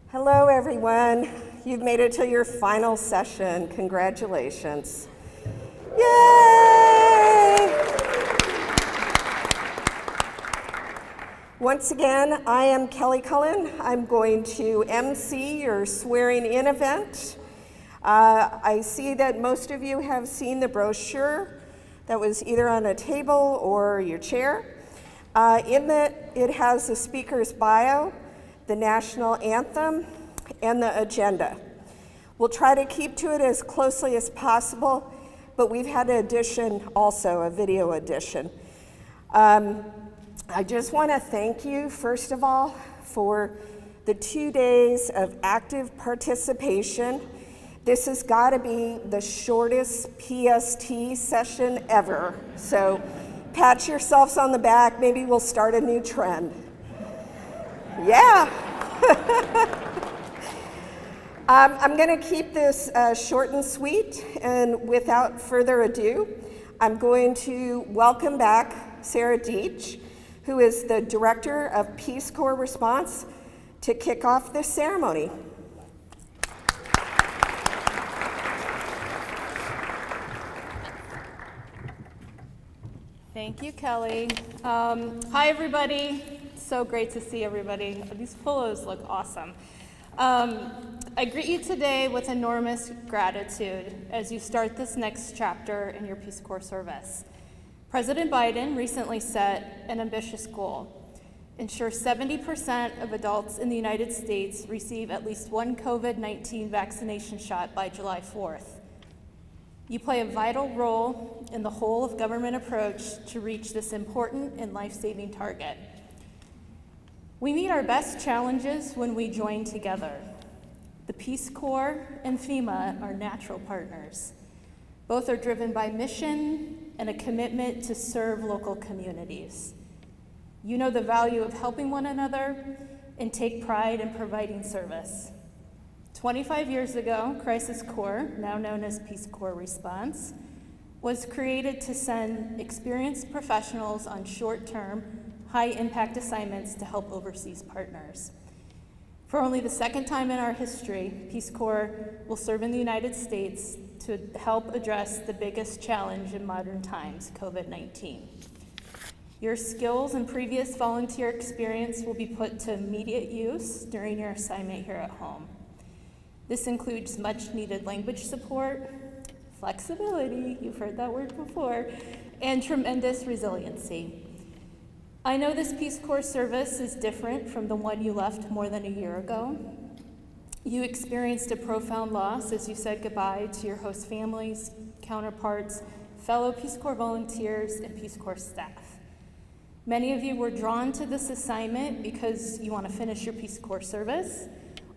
Hello, everyone. You've made it to your final session. Congratulations. Yay! Once again, I am Kelly Cullen. I'm going to MC your swearing-in event. I see that most of you have seen the brochure that was either on a table or your chair. In it, it has the speaker's bio, the national anthem, and the agenda. We'll try to keep to it as closely as possible, but we've had an addition also, a video edition. I just want to thank you, first of all, for the 2 days of active participation. This has got to be the shortest PST session ever, so pat yourselves on the back. Maybe we'll start a new trend. Yeah. I'm going to keep this short and sweet, and without further ado, I'm going to welcome back Sarah Deach, who is the Director of Peace Corps Response, to kick off this ceremony. Thank you, Kelly. Hi, everybody. So great to see everybody. These photos look awesome. I greet you today with enormous gratitude as you start this next chapter in your Peace Corps service. President Biden recently set an ambitious goal: ensure 70% of adults in the United States receive at least one COVID-19 vaccination shot by July 4th. You play a vital role in the whole of government approach to reach this important and life-saving target. We meet our best challenges when we join together. The Peace Corps and FEMA are natural partners. Both are driven by mission and a commitment to serve local communities. You know the value of helping one another and take pride in providing service. 25 years ago, Crisis Corps, now known as Peace Corps Response, was created to send experienced professionals on short-term, high-impact assignments to help overseas partners. For only the second time in our history, Peace Corps will serve in the United States to help address the biggest challenge in modern times, COVID-19. Your skills and previous volunteer experience will be put to immediate use during your assignment here at home. This includes much needed language support, flexibility, you've heard that word before, and tremendous resiliency. I know this Peace Corps service is different from the one you left more than a year ago. You experienced a profound loss as you said goodbye to your host families, counterparts, fellow Peace Corps volunteers, and Peace Corps staff. Many of you were drawn to this assignment because you want to finish your Peace Corps service,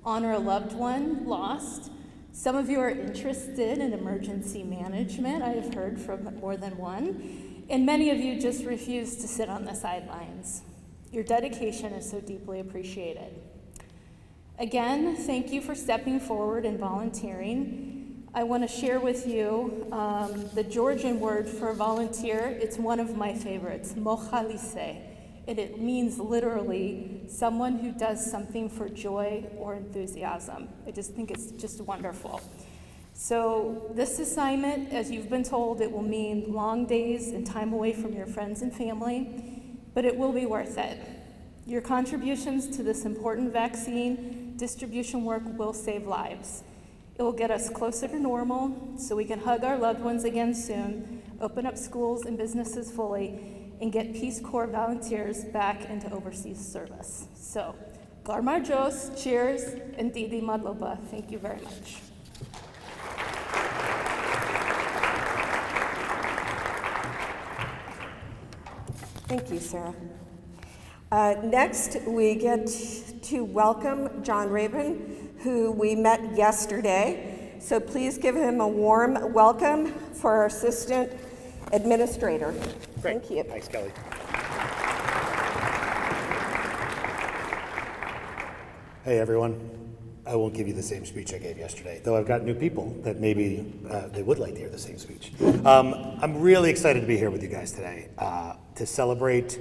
honor a loved one lost. Some of you are interested in emergency management, I have heard from more than one, and many of you just refuse to sit on the sidelines. Your dedication is so deeply appreciated. Again, thank you for stepping forward and volunteering. I want to share with you the Georgian word for volunteer. It's one of my favorites, mochalise. And it means literally someone who does something for joy or enthusiasm. I just think it's just wonderful. So this assignment, as you've been told, it will mean long days and time away from your friends and family, but it will be worth it. Your contributions to this important vaccine distribution work will save lives. It will get us closer to normal so we can hug our loved ones again soon, open up schools and businesses fully, and get Peace Corps volunteers back into overseas service. So, Garmar Jos, cheers, and Didi Madloba. Thank you very much. Thank you, Sarah. Next, we get to welcome John Rabin, who we met yesterday. So please give him a warm welcome for our Assistant Administrator. Great. Thank you. Thanks, Kelly. Hey, everyone. I won't give you the same speech I gave yesterday, though I've got new people that maybe they would like to hear the same speech. I'm really excited to be here with you guys today to celebrate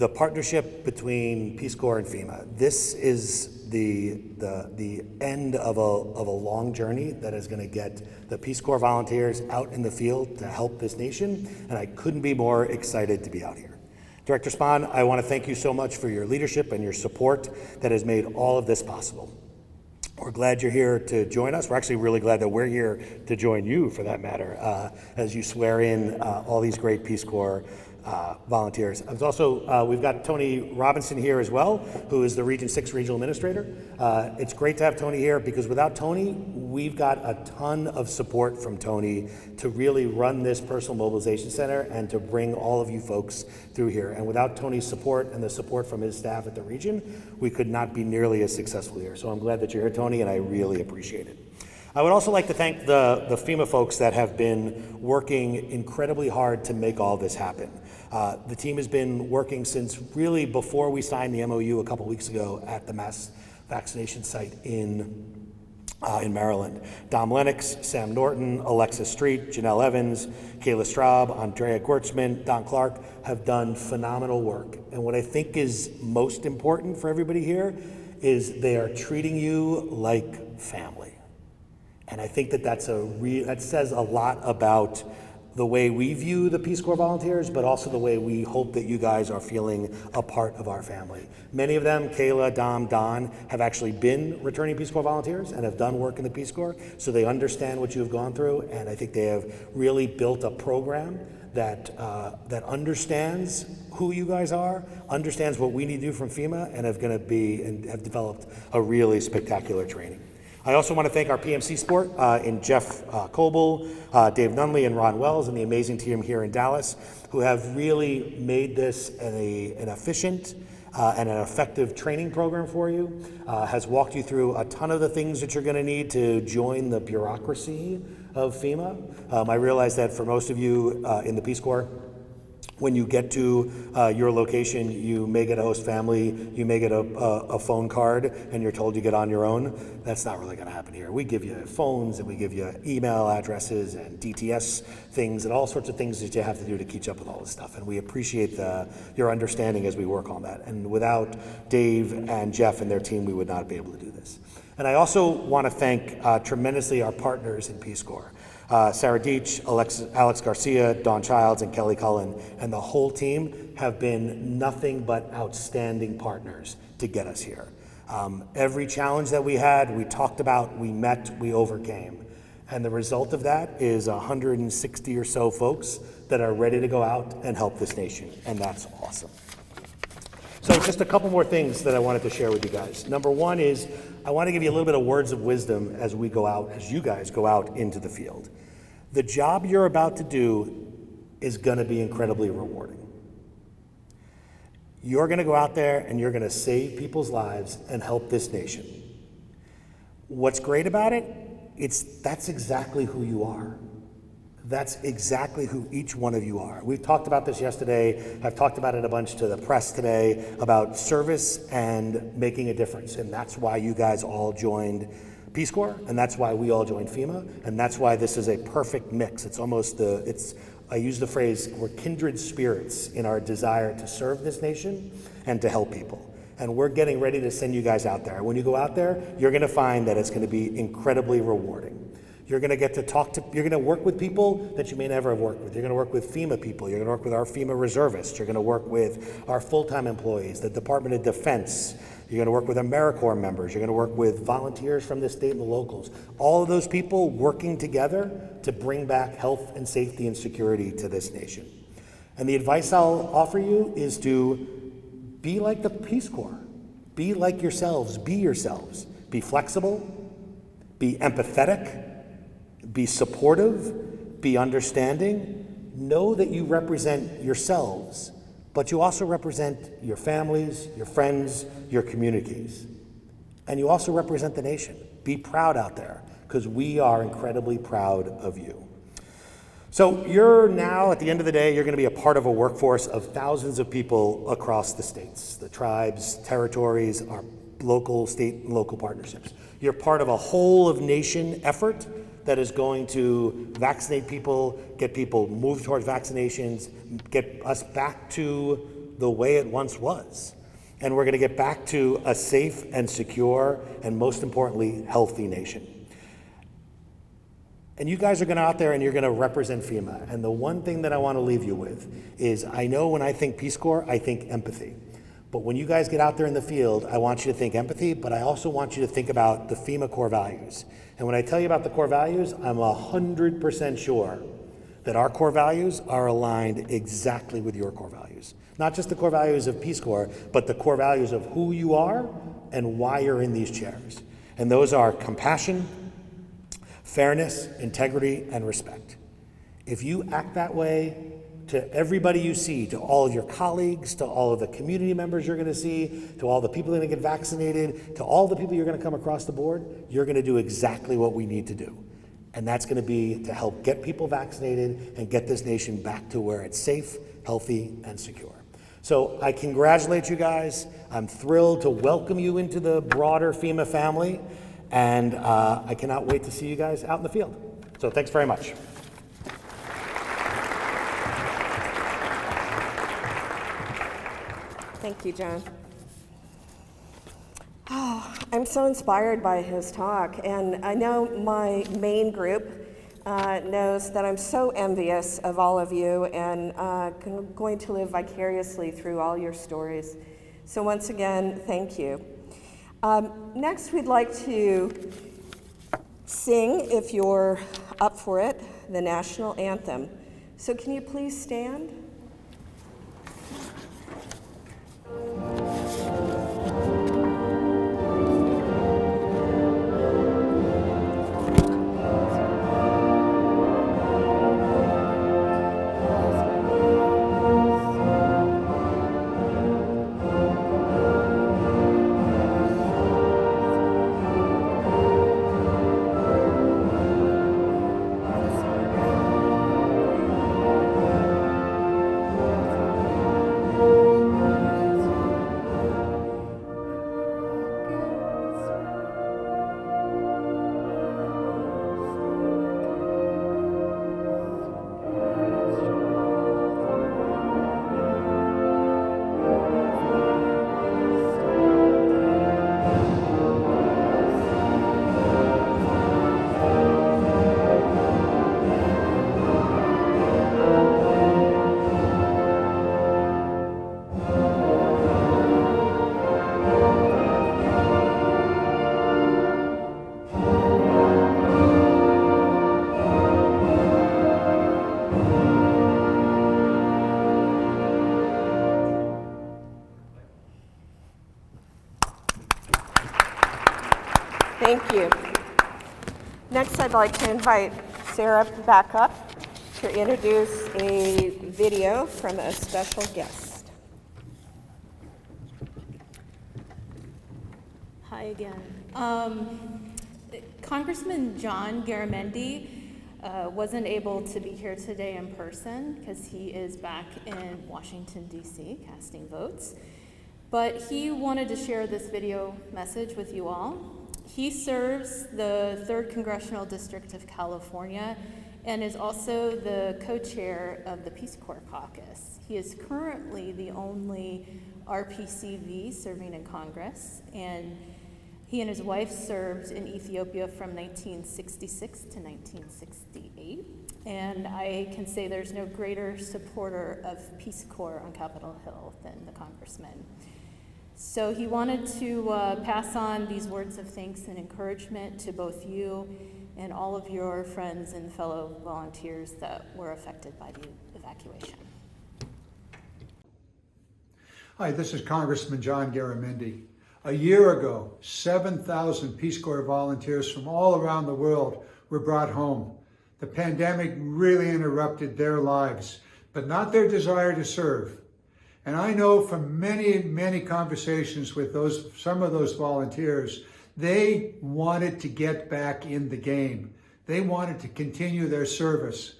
the partnership between Peace Corps and FEMA. This is the end of a long journey that is going to get the Peace Corps volunteers out in the field to help this nation, and I couldn't be more excited to be out here. Director Spahn, I want to thank you so much for your leadership and your support that has made all of this possible. We're glad you're here to join us. We're actually really glad that we're here to join you, for that matter, as you swear in all these great Peace Corps volunteers. We've got Tony Robinson here as well, who is the Region 6 Regional Administrator. It's great to have Tony here because without Tony, we've got a ton of support from Tony to really run this Personal Mobilization Center and to bring all of you folks through here. And without Tony's support and the support from his staff at the region, we could not be nearly as successful here. So I'm glad that you're here, Tony, and I really appreciate it. I would also like to thank the FEMA folks that have been working incredibly hard to make all this happen. The team has been working since really before we signed the MOU a couple weeks ago at the mass vaccination site in Maryland. Dom Lennox, Sam Norton, Alexa Street, Janelle Evans, Kayla Straub, Andrea Gortzman, Don Clark have done phenomenal work. And what I think is most important for everybody here is they are treating you like family. And I think that that says a lot about the way we view the Peace Corps volunteers, but also the way we hope that you guys are feeling a part of our family. Many of them, Kayla, Dom, Don, have actually been returning Peace Corps volunteers and have done work in the Peace Corps, so they understand what you've gone through, and I think they have really built a program that understands who you guys are, understands what we need to do from FEMA, and have developed a really spectacular training. I also want to thank our PMC Sport in Jeff Coble, Dave Nunley, and Ron Wells, and the amazing team here in Dallas, who have really made this an efficient and an effective training program for you, has walked you through a ton of the things that you're going to need to join the bureaucracy of FEMA. I realize that for most of you in the Peace Corps, when you get to your location, you may get a host family, you may get a phone card, and you're told you get on your own. That's not really going to happen here. We give you phones, and we give you email addresses and DTS things and all sorts of things that you have to do to keep up with all this stuff. And we appreciate your understanding as we work on that. And without Dave and Jeff and their team, we would not be able to do this. And I also want to thank tremendously our partners in Peace Corps. Sarah Deach, Alex Garcia, Dawn Childs, and Kelly Cullen, and the whole team have been nothing but outstanding partners to get us here. Every challenge that we had, we talked about, we met, we overcame. And the result of that is 160 or so folks that are ready to go out and help this nation, and that's awesome. So just a couple more things that I wanted to share with you guys. Number one is I want to give you a little bit of words of wisdom as we go out, as you guys go out into the field. The job you're about to do is going to be incredibly rewarding. You're going to go out there and you're going to save people's lives and help this nation. What's great about it? That's exactly who you are. That's exactly who each one of you are. We've talked about this yesterday. I've talked about it a bunch to the press today about service and making a difference. And that's why you guys all joined Peace Corps, and that's why we all joined FEMA, and that's why this is a perfect mix. I use the phrase, we're kindred spirits in our desire to serve this nation and to help people. And we're getting ready to send you guys out there. When you go out there, you're gonna find that it's gonna be incredibly rewarding. You're going to get to you're going to work with people that you may never have worked with. You're going to work with FEMA people. You're going to work with our FEMA reservists. You're going to work with our full-time employees, the Department of Defense. You're going to work with AmeriCorps members. You're going to work with volunteers from the state and the locals. All of those people working together to bring back health and safety and security to this nation. And the advice I'll offer you is to be like the Peace Corps. Be like yourselves. Be yourselves. Be flexible. Be empathetic. Be supportive, be understanding. Know that you represent yourselves, but you also represent your families, your friends, your communities. And you also represent the nation. Be proud out there, because we are incredibly proud of you. So you're now, at the end of the day, you're going to be a part of a workforce of thousands of people across the states, the tribes, territories, our local, state, and local partnerships. You're part of a whole of nation effort that is going to vaccinate people, get people moved towards vaccinations, get us back to the way it once was. And we're going to get back to a safe and secure and, most importantly, healthy nation. And you guys are going to out there and you're going to represent FEMA. And the one thing that I want to leave you with is, I know when I think Peace Corps, I think empathy. But when you guys get out there in the field, I want you to think empathy, but I also want you to think about the FEMA core values. And when I tell you about the core values, I'm 100% sure that our core values are aligned exactly with your core values. Not just the core values of Peace Corps, but the core values of who you are and why you're in these chairs. And those are compassion, fairness, integrity, and respect. If you act that way to everybody you see, to all of your colleagues, to all of the community members you're going to see, to all the people that are going to get vaccinated, to all the people you're going to come across the board, you're going to do exactly what we need to do. And that's going to be to help get people vaccinated and get this nation back to where it's safe, healthy, and secure. So I congratulate you guys. I'm thrilled to welcome you into the broader FEMA family. And I cannot wait to see you guys out in the field. So thanks very much. Thank you, John. Oh, I'm so inspired by his talk, and I know my main group knows that I'm so envious of all of you and going to live vicariously through all your stories. So once again, thank you. Next, we'd like to sing, if you're up for it, the national anthem. So can you please stand? Thank you. Next, I'd like to invite Sarah back up to introduce a video from a special guest. Hi again. Congressman John Garamendi wasn't able to be here today in person because he is back in Washington, D.C. casting votes. But he wanted to share this video message with you all. He serves the 3rd Congressional District of California and is also the co-chair of the Peace Corps Caucus. He is currently the only RPCV serving in Congress, and he and his wife served in Ethiopia from 1966 to 1968. And I can say there's no greater supporter of Peace Corps on Capitol Hill than the congressman. So he wanted to pass on these words of thanks and encouragement to both you and all of your friends and fellow volunteers that were affected by the evacuation. Hi, this is Congressman John Garamendi. A year ago, 7,000 Peace Corps volunteers from all around the world were brought home. The pandemic really interrupted their lives, but not their desire to serve. And I know from many, many conversations with some of those volunteers, they wanted to get back in the game. They wanted to continue their service.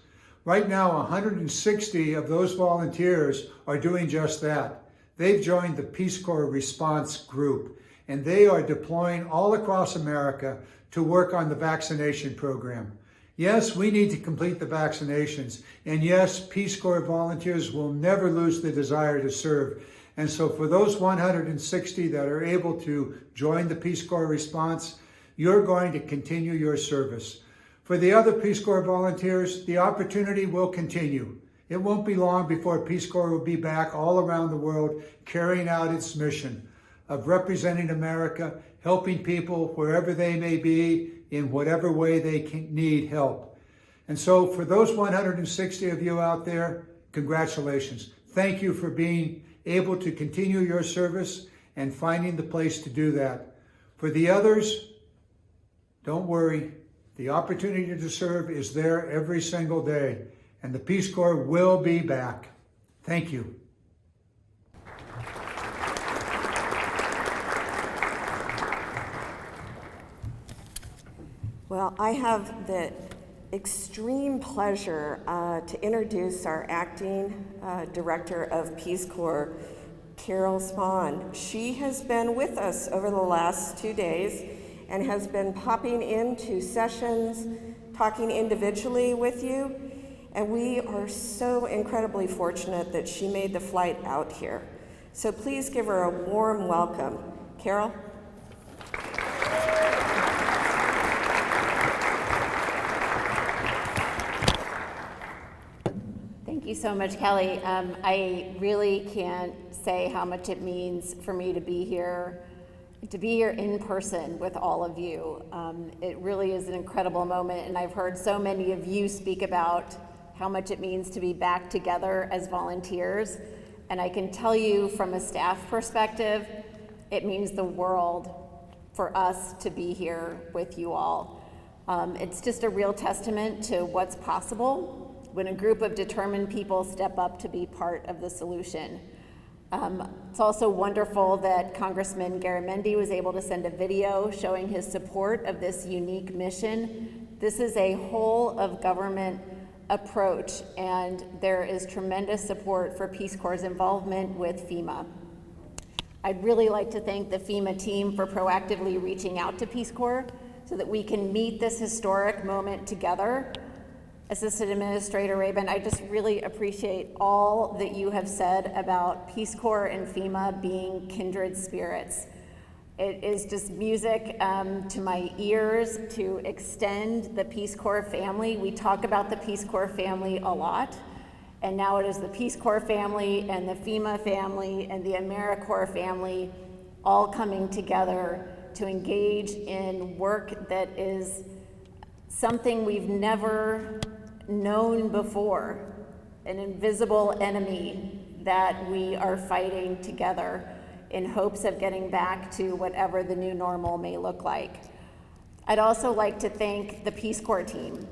Right now, 160 of those volunteers are doing just that. They've joined the Peace Corps Response Group, and they are deploying all across America to work on the vaccination program. Yes, we need to complete the vaccinations. And yes, Peace Corps volunteers will never lose the desire to serve. And so for those 160 that are able to join the Peace Corps response, you're going to continue your service. For the other Peace Corps volunteers, the opportunity will continue. It won't be long before Peace Corps will be back all around the world carrying out its mission of representing America, helping people wherever they may be, in whatever way they need help. And so for those 160 of you out there, congratulations. Thank you for being able to continue your service and finding the place to do that. For the others, don't worry. The opportunity to serve is there every single day, and the Peace Corps will be back. Thank you. Well, I have the extreme pleasure to introduce our acting director of Peace Corps, Carol Spahn. She has been with us over the last 2 days and has been popping into sessions, talking individually with you, and we are so incredibly fortunate that she made the flight out here. So please give her a warm welcome. Carol? Thank you so much, Kelly. I really can't say how much it means for me to be here in person with all of you. It really is an incredible moment, and I've heard so many of you speak about how much it means to be back together as volunteers. And I can tell you from a staff perspective, it means the world for us to be here with you all. It's just a real testament to what's possible when a group of determined people step up to be part of the solution. It's also wonderful that Congressman Garamendi was able to send a video showing his support of this unique mission. This is a whole of government approach, and there is tremendous support for Peace Corps' involvement with FEMA. I'd really like to thank the FEMA team for proactively reaching out to Peace Corps so that we can meet this historic moment together. Assistant Administrator Rabin, I just really appreciate all that you have said about Peace Corps and FEMA being kindred spirits. It is just music to my ears to extend the Peace Corps family. We talk about the Peace Corps family a lot, and now it is the Peace Corps family and the FEMA family and the AmeriCorps family all coming together to engage in work that is something we've never known before, an invisible enemy that we are fighting together in hopes of getting back to whatever the new normal may look like. I'd also like to thank the Peace Corps team.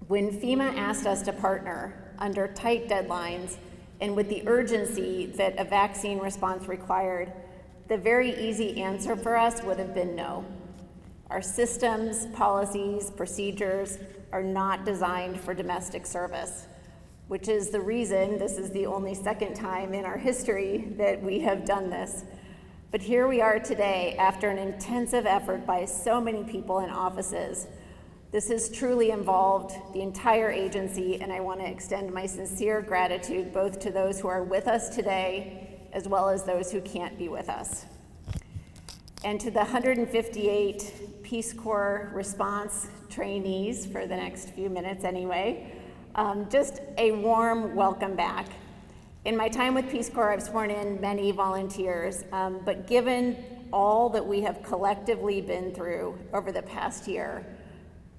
When FEMA asked us to partner under tight deadlines and with the urgency that a vaccine response required, the very easy answer for us would have been no. Our systems, policies, procedures are not designed for domestic service, which is the reason this is the only second time in our history that we have done this. But here we are today after an intensive effort by so many people in offices. This has truly involved the entire agency, and I want to extend my sincere gratitude both to those who are with us today as well as those who can't be with us. And to the 158 Peace Corps response trainees, for the next few minutes anyway, just a warm welcome back. In my time with Peace Corps, I've sworn in many volunteers, but given all that we have collectively been through over the past year,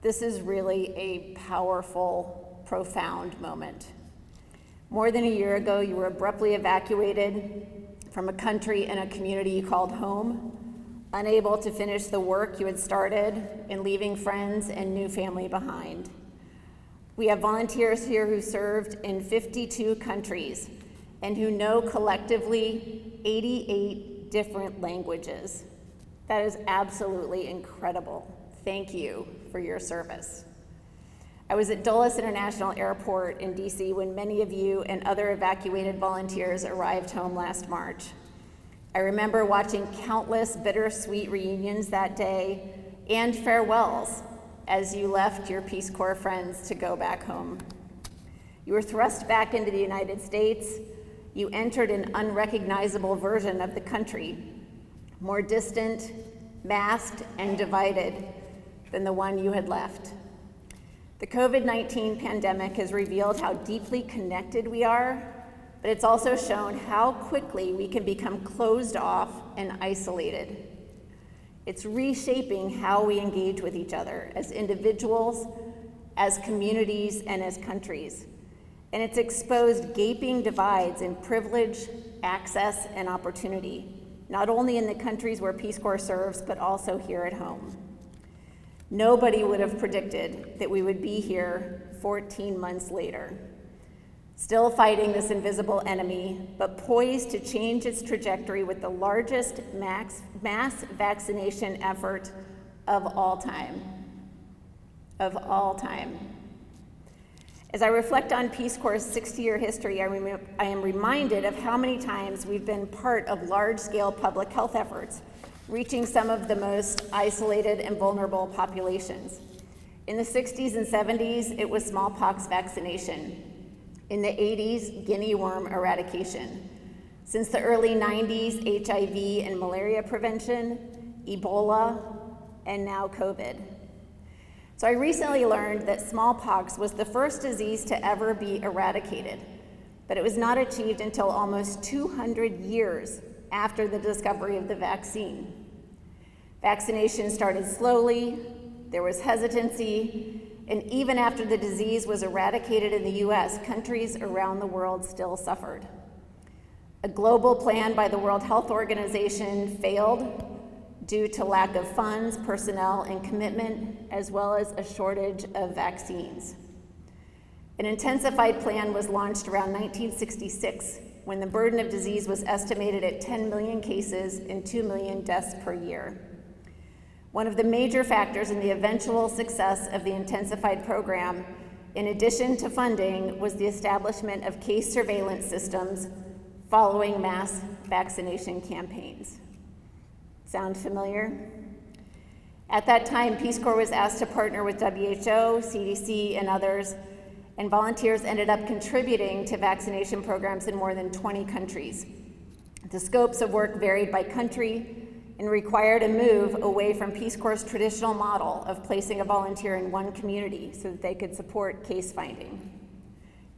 this is really a powerful, profound moment. More than a year ago, you were abruptly evacuated from a country and a community you called home, unable to finish the work you had started in leaving friends and new family behind. We have volunteers here who served in 52 countries and who know collectively 88 different languages. That is absolutely incredible. Thank you for your service. I was at Dulles International Airport in DC when many of you and other evacuated volunteers arrived home last March. I remember watching countless bittersweet reunions that day and farewells as you left your Peace Corps friends to go back home. You were thrust back into the United States. You entered an unrecognizable version of the country, more distant, masked, and divided than the one you had left. The COVID-19 pandemic has revealed how deeply connected we are, but it's also shown how quickly we can become closed off and isolated. It's reshaping how we engage with each other as individuals, as communities, and as countries. And it's exposed gaping divides in privilege, access, and opportunity, not only in the countries where Peace Corps serves, but also here at home. Nobody would have predicted that we would be here 14 months later, still fighting this invisible enemy, but poised to change its trajectory with the largest mass vaccination effort of all time. Of all time. As I reflect on Peace Corps' 60-year history, I am reminded of how many times we've been part of large-scale public health efforts, reaching some of the most isolated and vulnerable populations. In the 60s and 70s, it was smallpox vaccination. In the 80s, guinea worm eradication. Since the early 90s, HIV and malaria prevention, Ebola, and now COVID. So I recently learned that smallpox was the first disease to ever be eradicated, but it was not achieved until almost 200 years after the discovery of the vaccine. Vaccination started slowly, there was hesitancy, and even after the disease was eradicated in the US, countries around the world still suffered. A global plan by the World Health Organization failed due to lack of funds, personnel, and commitment, as well as a shortage of vaccines. An intensified plan was launched around 1966, when the burden of disease was estimated at 10 million cases and 2 million deaths per year. One of the major factors in the eventual success of the intensified program, in addition to funding, was the establishment of case surveillance systems following mass vaccination campaigns. Sound familiar? At that time, Peace Corps was asked to partner with WHO, CDC, and others, and volunteers ended up contributing to vaccination programs in more than 20 countries. The scopes of work varied by country and required a move away from Peace Corps' traditional model of placing a volunteer in one community so that they could support case finding.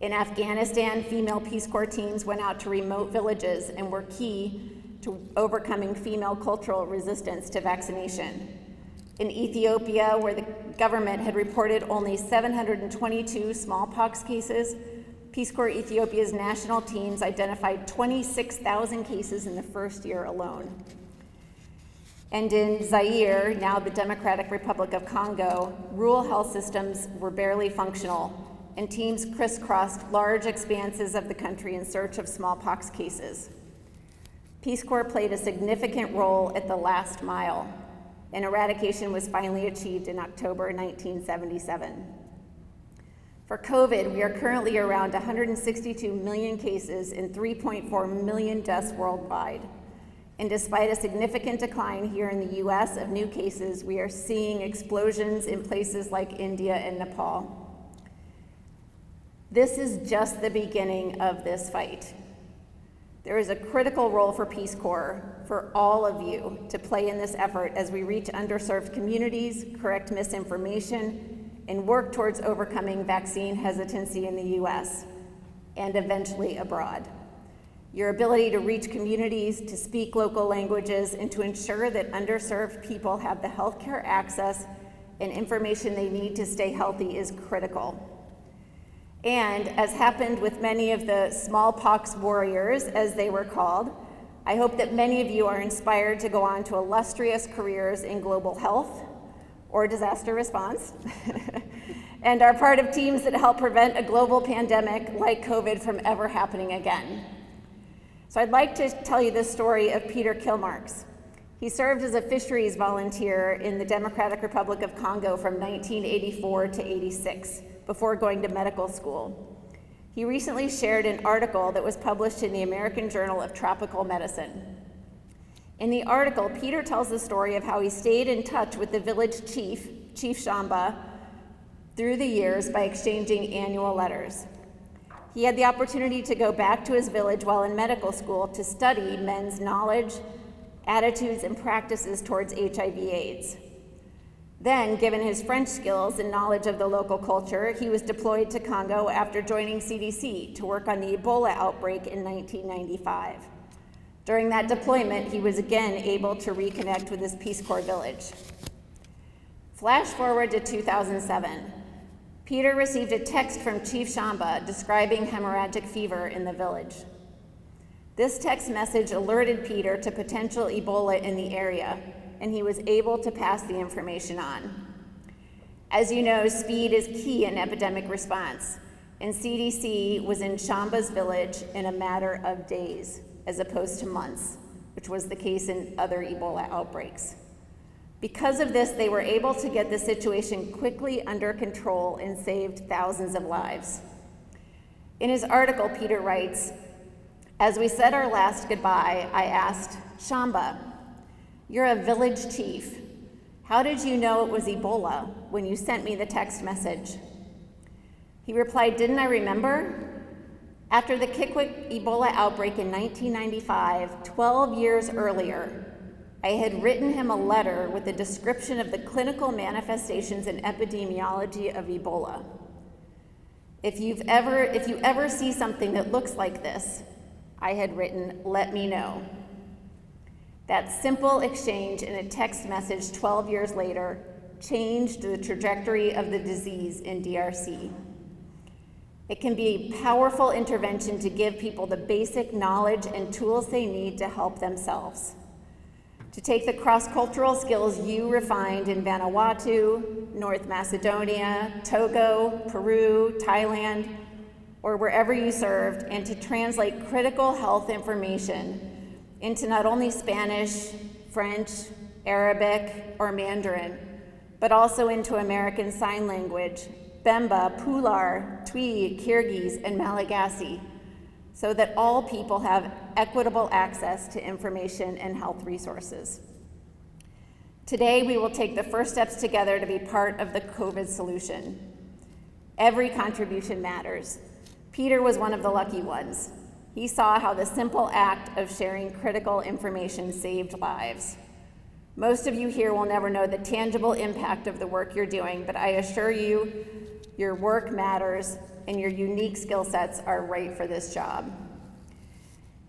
In Afghanistan, female Peace Corps teams went out to remote villages and were key to overcoming female cultural resistance to vaccination. In Ethiopia, where the government had reported only 722 smallpox cases, Peace Corps Ethiopia's national teams identified 26,000 cases in the first year alone. And in Zaire, now the Democratic Republic of Congo, rural health systems were barely functional, and teams crisscrossed large expanses of the country in search of smallpox cases. Peace Corps played a significant role at the last mile, and eradication was finally achieved in October 1977. For COVID, we are currently around 162 million cases and 3.4 million deaths worldwide. And despite a significant decline here in the US of new cases, we are seeing explosions in places like India and Nepal. This is just the beginning of this fight. There is a critical role for Peace Corps, for all of you, to play in this effort as we reach underserved communities, correct misinformation, and work towards overcoming vaccine hesitancy in the US and eventually abroad. Your ability to reach communities, to speak local languages, and to ensure that underserved people have the healthcare access and information they need to stay healthy is critical. And as happened with many of the smallpox warriors, as they were called, I hope that many of you are inspired to go on to illustrious careers in global health or disaster response, and are part of teams that help prevent a global pandemic like COVID from ever happening again. So I'd like to tell you the story of Peter Kilmarks. He served as a fisheries volunteer in the Democratic Republic of Congo from 1984 to 86, before going to medical school. He recently shared an article that was published in the American Journal of Tropical Medicine. In the article, Peter tells the story of how he stayed in touch with the village chief, Chief Shamba through the years by exchanging annual letters. He had the opportunity to go back to his village while in medical school to study men's knowledge, attitudes, and practices towards HIV/AIDS. Then, given his French skills and knowledge of the local culture, he was deployed to Congo after joining CDC to work on the Ebola outbreak in 1995. During that deployment, he was again able to reconnect with his Peace Corps village. Flash forward to 2007. Peter received a text from Chief Shamba describing hemorrhagic fever in the village. This text message alerted Peter to potential Ebola in the area, and he was able to pass the information on. As you know, speed is key in epidemic response, and CDC was in Shamba's village in a matter of days, as opposed to months, which was the case in other Ebola outbreaks. Because of this, they were able to get the situation quickly under control and saved thousands of lives. In his article, Peter writes, "As we said our last goodbye, I asked, 'Shamba, you're a village chief. How did you know it was Ebola when you sent me the text message?' He replied, 'Didn't I remember? After the Kikwit Ebola outbreak in 1995, 12 years earlier, I had written him a letter with a description of the clinical manifestations and epidemiology of Ebola. If you ever see something that looks like this, I had written, let me know.' That simple exchange in a text message 12 years later changed the trajectory of the disease in DRC. It can be a powerful intervention to give people the basic knowledge and tools they need to help themselves. To take the cross-cultural skills you refined in Vanuatu, North Macedonia, Togo, Peru, Thailand, or wherever you served, and to translate critical health information into not only Spanish, French, Arabic, or Mandarin, but also into American Sign Language, Bemba, Pular, Twi, Kyrgyz, and Malagasy, so that all people have equitable access to information and health resources. Today, we will take the first steps together to be part of the COVID solution. Every contribution matters. Peter was one of the lucky ones. He saw how the simple act of sharing critical information saved lives. Most of you here will never know the tangible impact of the work you're doing, but I assure you, your work matters and your unique skill sets are right for this job.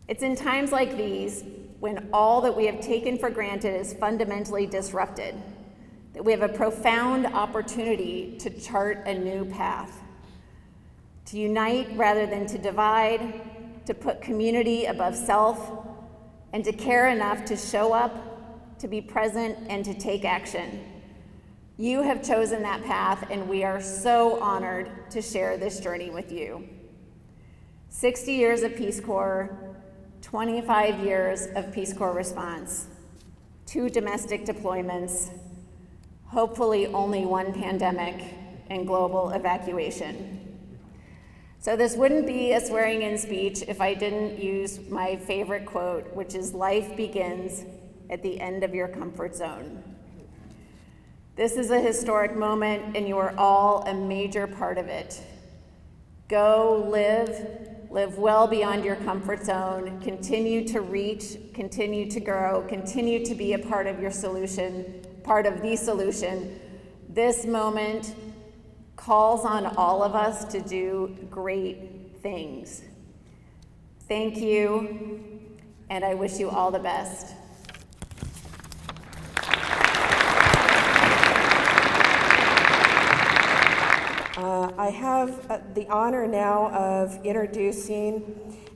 It's in times like these, when all that we have taken for granted is fundamentally disrupted, that we have a profound opportunity to chart a new path. To unite rather than to divide, to put community above self, and to care enough to show up, to be present, and to take action. You have chosen that path, and we are so honored to share this journey with you. 60 years of Peace Corps, 25 years of Peace Corps response, 2 domestic deployments, hopefully only 1 pandemic, and global evacuation. So this wouldn't be a swearing-in speech if I didn't use my favorite quote, which is, "Life begins at the end of your comfort zone." This is a historic moment, and you are all a major part of it. Go live well beyond your comfort zone, continue to reach, continue to grow, continue to be a part of your solution, part of the solution. This moment calls on all of us to do great things. Thank you, and I wish you all the best. I have the honor now of introducing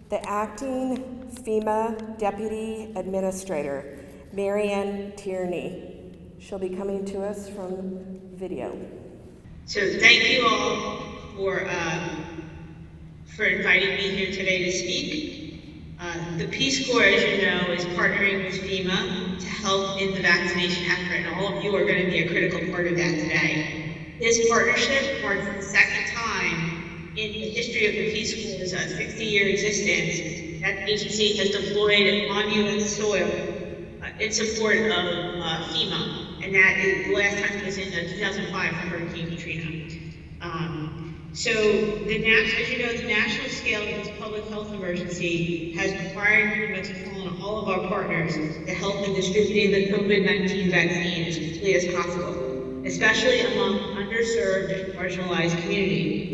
the acting FEMA Deputy Administrator, Marianne Tierney. She'll be coming to us from video. So thank you all for inviting me here today to speak. The Peace Corps, as you know, is partnering with FEMA to help in the vaccination effort, and all of you are going to be a critical part of that today. This partnership marks the second time in the history of the Peace Corps' 60-year existence that the agency has deployed on U.S. soil in support of FEMA, and that is, the last time was in 2005 for Hurricane Katrina. So as you know, the national scale of this public health emergency has required FEMA to call on all of our partners to help in distributing the COVID-19 vaccine as quickly as possible, especially among underserved and marginalized communities.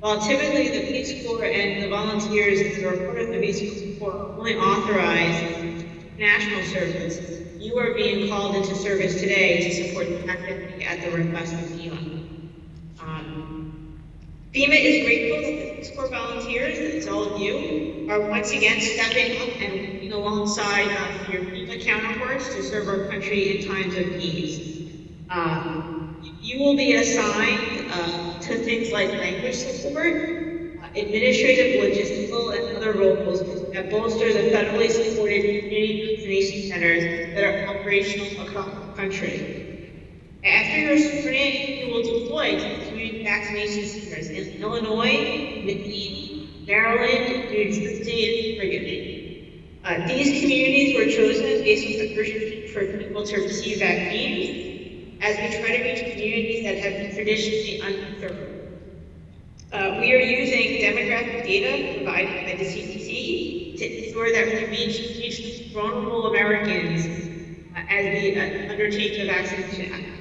While typically the Peace Corps and the volunteers that are part of the Peace Corps only authorize national service, you are being called into service today to support the activity at the request of FEMA. FEMA is grateful that the Peace Corps volunteers, that's all of you, are once again stepping up and working alongside your FEMA counterparts to serve our country in times of need. You will be assigned to things like language support, administrative, logistical, and other roles that bolster the federally supported community vaccination centers that are operational across the country. After your sprint, you will deploy to community vaccination centers in Illinois, Michigan, Maryland, New Jersey, and Oregon. These communities were chosen based on the urgency for people to receive vaccines, as we try to reach communities that have been traditionally underserved. We are using demographic data provided by the CDC to ensure that we reach vulnerable Americans as we undertake the vaccination act.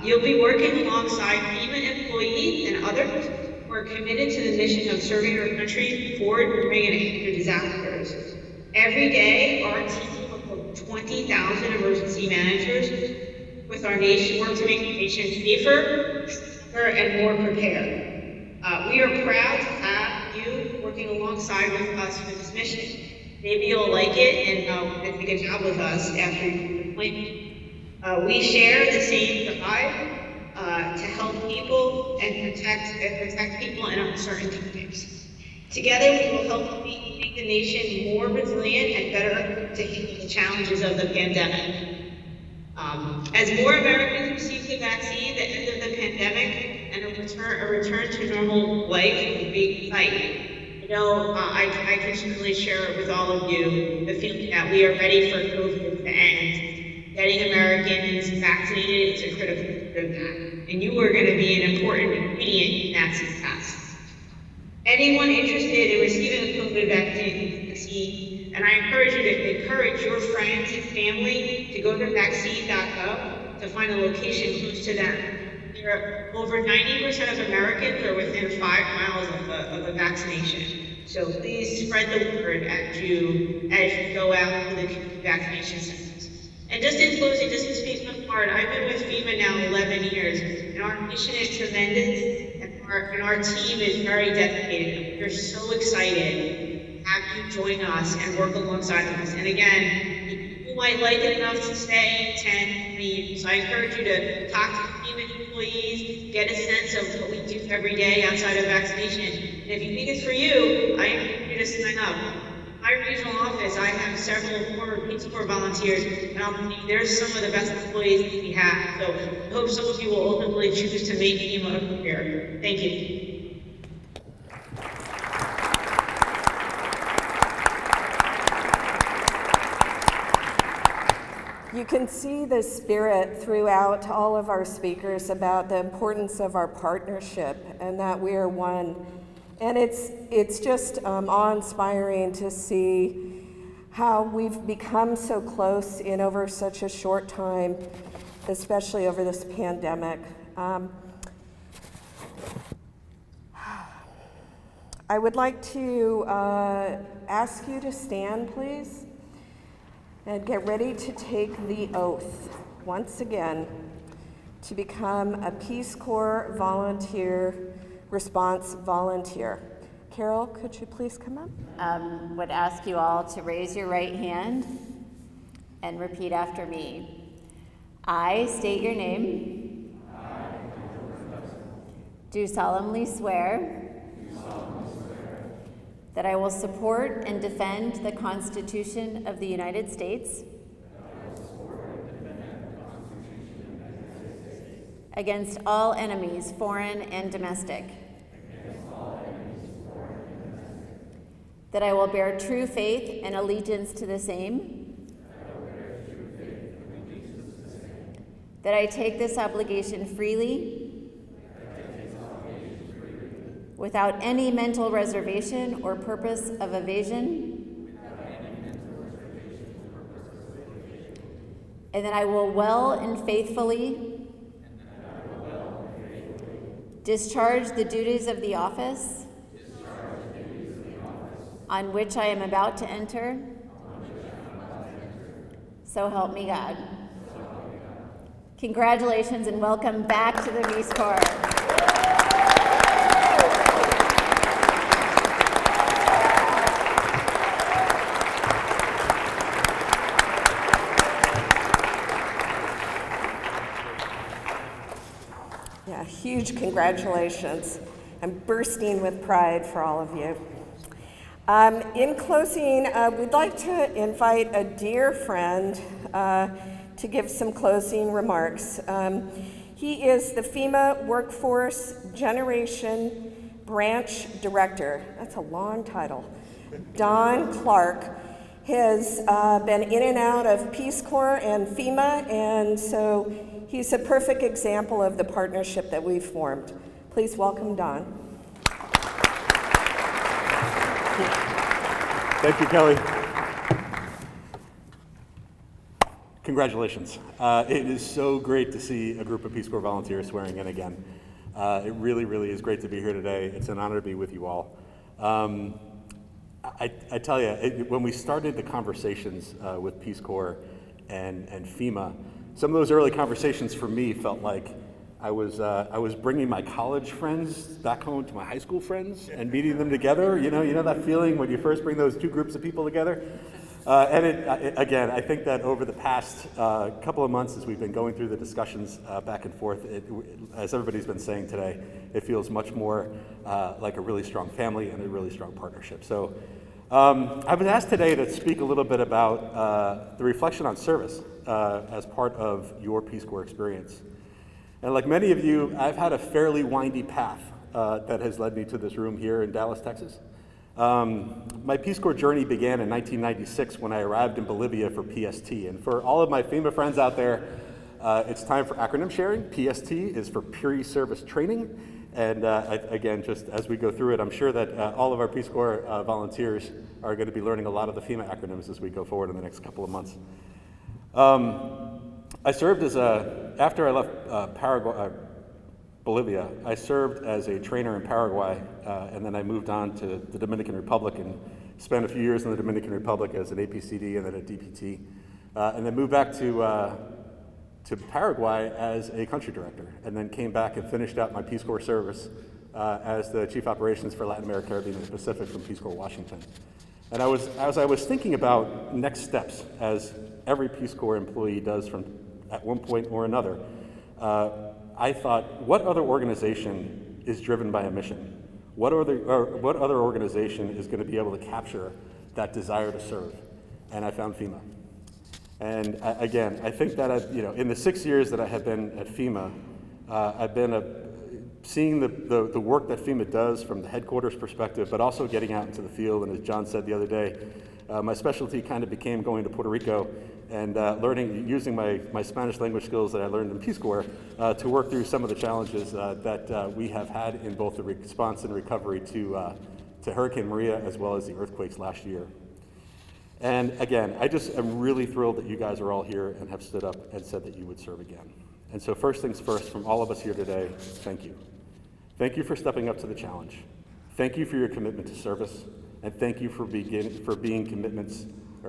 You'll be working alongside FEMA employees and others who are committed to the mission of serving our country before, during, and after disasters. Every day, our team of over 20,000 emergency managers with our nation work to make patients safer, stronger, and more prepared. We are proud to have you working alongside with us for this mission. Maybe you'll like it and take a job with us after your appointment. We share the same drive to help people and protect people in uncertain times. Together, we will help make the nation more resilient and better to handle the challenges of the pandemic. As more Americans receive the vaccine, the end of the pandemic, and a return to normal life will be exciting. I can certainly share with all of you the feeling that we are ready for COVID to end. Getting Americans vaccinated is a critical part of that, and you are going to be an important ingredient in that success. Anyone interested in receiving a COVID vaccine, and I encourage you to encourage your friends and family to go to vaccine.gov to find a location close to them. There are over 90% of Americans are within 5 miles of a vaccination. So please spread the word as you go out to the vaccination centers. And just in closing, just to speak my part, I've been with FEMA now 11 years, and our mission is tremendous, and our team is very dedicated. We're so excited to have you join us and work alongside us. And again, you might like it enough to stay 10, 20 years. So I encourage you to talk to FEMA employees, get a sense of what we do every day outside of vaccination. And if you think it's for you, I encourage you to sign up. My regional office, I have several former Peace Corps volunteers, and I'll tell you, they're some of the best employees that we have. So I hope some of you will ultimately choose to make FEMA a career. Thank you. You can see the spirit throughout all of our speakers about the importance of our partnership and that we are one. And it's just awe-inspiring to see how we've become so close in over such a short time, especially over this pandemic. I would like to ask you to stand, please, and get ready to take the oath once again to become a Peace Corps volunteer response volunteer. Carol, could you please come up? Would ask you all to raise your right hand and repeat after me. I state your name. Do solemnly swear that I will support and defend the Constitution of the United States against all enemies, foreign and domestic. That I will bear true faith and allegiance to the same that I take this obligation freely, without any mental reservation or purpose of evasion, and that I will well and faithfully discharge the duties of the office on which I am about to enter. So help me God. Congratulations and welcome back to the Peace Corps. Yeah, huge congratulations. I'm bursting with pride for all of you. In closing, we'd like to invite a dear friend to give some closing remarks. He is the FEMA Workforce Generation Branch Director. That's a long title. Don Clark has been in and out of Peace Corps and FEMA, and so he's a perfect example of the partnership that we've formed. Please welcome Don. Thank you, Kelly. Congratulations. It is so great to see a group of Peace Corps volunteers swearing in again. It really, really is great to be here today. It's an honor to be with you all. I tell you, when we started the conversations with Peace Corps and FEMA, some of those early conversations for me felt like I was bringing my college friends back home to my high school friends and meeting them together. You know that feeling when you first bring those two groups of people together. Again, I think that over the past couple of months, as we've been going through the discussions back and forth, as everybody's been saying today, it feels much more like a really strong family and a really strong partnership. So I was asked today to speak a little bit about the reflection on service as part of your Peace Corps experience. And like many of you, I've had a fairly windy path that has led me to this room here in Dallas, Texas. My Peace Corps journey began in 1996 when I arrived in Bolivia for PST. And for all of my FEMA friends out there, it's time for acronym sharing. PST is for Pre-Service Training. And again, just as we go through it, I'm sure that all of our Peace Corps volunteers are going to be learning a lot of the FEMA acronyms as we go forward in the next couple of months. I served after I left Bolivia, I served as a trainer in Paraguay, and then I moved on to the Dominican Republic and spent a few years in the Dominican Republic as an APCD and then a DPT, and then moved back to Paraguay as a country director, and then came back and finished out my Peace Corps service as the Chief Operations for Latin America, Caribbean, and Pacific from Peace Corps Washington. And as I was thinking about next steps, as every Peace Corps employee does at one point or another, I thought, what other organization is driven by a mission? What other organization is going to be able to capture that desire to serve? And I found FEMA. And again, I think that in the 6 years that I have been at FEMA, I've been seeing the work that FEMA does from the headquarters perspective, but also getting out into the field. And as John said the other day, my specialty kind of became going to Puerto Rico and using my Spanish language skills that I learned in Peace Corps to work through some of the challenges that we have had in both the response and recovery to Hurricane Maria as well as the earthquakes last year. And again, I just am really thrilled that you guys are all here and have stood up and said that you would serve again. And so first things first, from all of us here today, thank you. Thank you for stepping up to the challenge. Thank you for your commitment to service, and thank you for being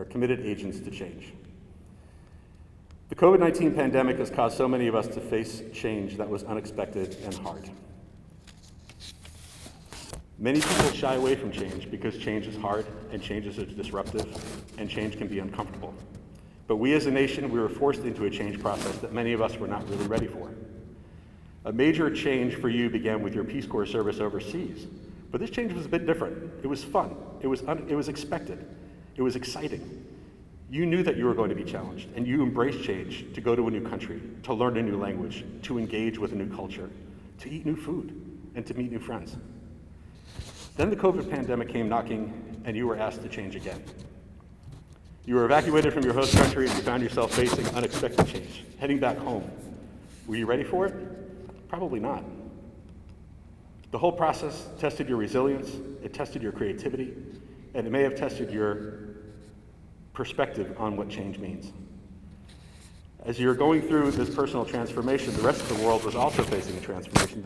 committed agents to change. The COVID-19 pandemic has caused so many of us to face change that was unexpected and hard. Many people shy away from change because change is hard and change is disruptive and change can be uncomfortable. But we as a nation, we were forced into a change process that many of us were not really ready for. A major change for you began with your Peace Corps service overseas, but this change was a bit different. It was fun, it was expected, it was exciting. You knew that you were going to be challenged, and you embraced change to go to a new country, to learn a new language, to engage with a new culture, to eat new food, and to meet new friends. Then the COVID pandemic came knocking, and you were asked to change again. You were evacuated from your host country, and you found yourself facing unexpected change, heading back home, Were you ready for it? Probably not. The whole process tested your resilience, it tested your creativity, and it may have tested your perspective on what change means. As you're going through this personal transformation, the rest of the world was also facing a transformation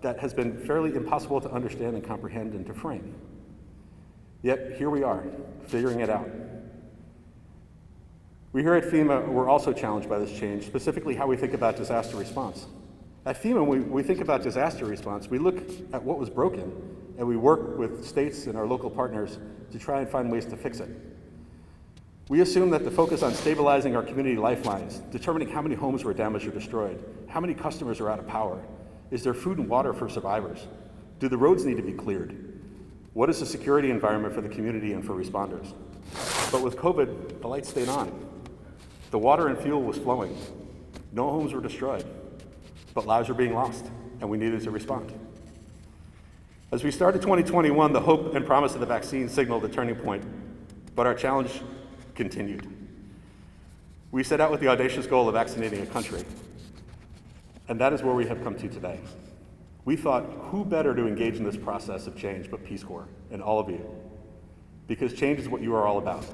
that has been fairly impossible to understand and comprehend and to frame. Yet here we are, figuring it out. We here at FEMA were also challenged by this change, specifically how we think about disaster response. At FEMA, when we think about disaster response, we look at what was broken, and we work with states and our local partners to try and find ways to fix it. We assume that the focus on stabilizing our community lifelines, determining how many homes were damaged or destroyed, how many customers are out of power, is there food and water for survivors? Do the roads need to be cleared? What is the security environment for the community and for responders? But with COVID, the lights stayed on. The water and fuel was flowing. No homes were destroyed, but lives were being lost, and we needed to respond. As we started 2021, the hope and promise of the vaccine signaled a turning point, but our challenge continued. We set out with the audacious goal of vaccinating a country, and that is where we have come to today. We thought, who better to engage in this process of change but Peace Corps and all of you, because change is what you are all about.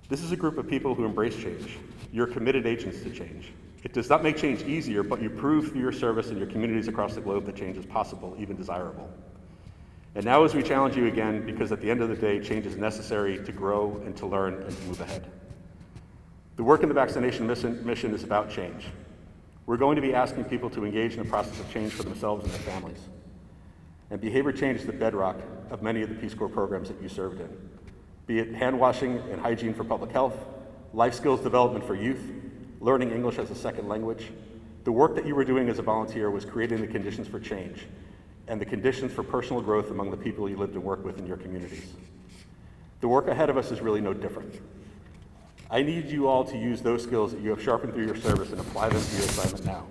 This is a group of people who embrace change. You're committed agents to change. It does not make change easier, but you prove through your service in your communities across the globe that change is possible, even desirable. And now as we challenge you again, because at the end of the day, change is necessary to grow and to learn and to move ahead. The work in the vaccination mission is about change. We're going to be asking people to engage in the process of change for themselves and their families. And behavior change is the bedrock of many of the Peace Corps programs that you served in, be it hand washing and hygiene for public health, life skills development for youth, learning English as a second language. The work that you were doing as a volunteer was creating the conditions for change and the conditions for personal growth among the people you lived and worked with in your communities. The work ahead of us is really no different. I need you all to use those skills that you have sharpened through your service and apply them to your assignment now.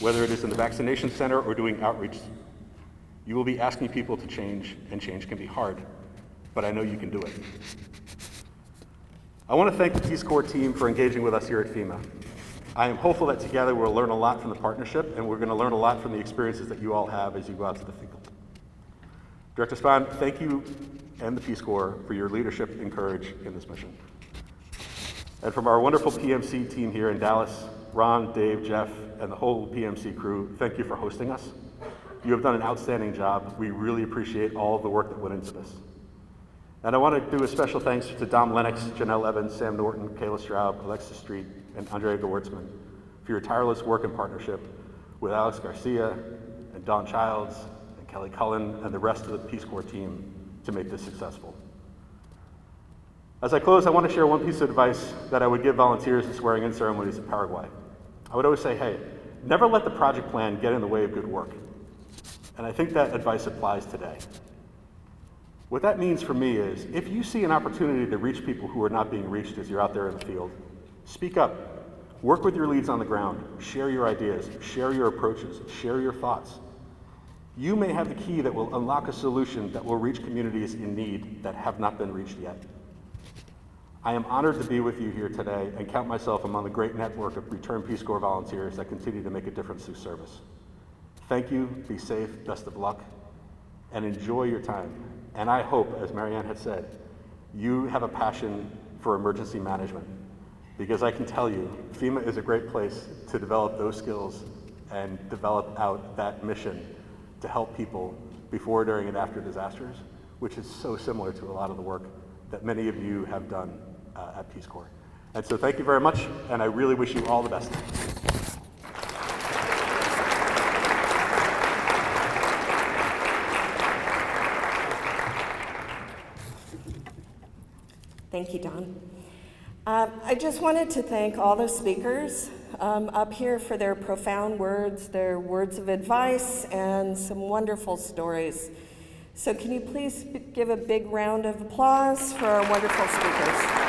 Whether it is in the vaccination center or doing outreach, you will be asking people to change, and change can be hard, but I know you can do it. I want to thank the Peace Corps team for engaging with us here at FEMA. I am hopeful that together we'll learn a lot from the partnership, and we're going to learn a lot from the experiences that you all have as you go out to the field. Director Spahn, thank you and the Peace Corps for your leadership and courage in this mission. And from our wonderful PMC team here in Dallas, Ron, Dave, Jeff, and the whole PMC crew, thank you for hosting us. You have done an outstanding job. We really appreciate all of the work that went into this. And I want to do a special thanks to Dom Lennox, Janelle Evans, Sam Norton, Kayla Straub, Alexis Street, and Andrea Gewurtzman for your tireless work and partnership with Alex Garcia and Don Childs and Kelly Cullen and the rest of the Peace Corps team to make this successful. As I close, I want to share one piece of advice that I would give volunteers in swearing-in ceremonies in Paraguay. I would always say, hey, never let the project plan get in the way of good work. And I think that advice applies today. What that means for me is, if you see an opportunity to reach people who are not being reached as you're out there in the field, speak up. Work with your leads on the ground. Share your ideas. Share your approaches. Share your thoughts. You may have the key that will unlock a solution that will reach communities in need that have not been reached yet. I am honored to be with you here today and count myself among the great network of returned Peace Corps volunteers that continue to make a difference through service. Thank you, be safe, best of luck, and enjoy your time. And I hope, as Marianne had said, you have a passion for emergency management, because I can tell you, FEMA is a great place to develop those skills and develop out that mission to help people before, during, and after disasters, which is so similar to a lot of the work that many of you have done at Peace Corps. And so thank you very much, and I really wish you all the best. Thank you, Don. I just wanted to thank all the speakers up here for their profound words, their words of advice, and some wonderful stories. So can you please give a big round of applause for our wonderful speakers?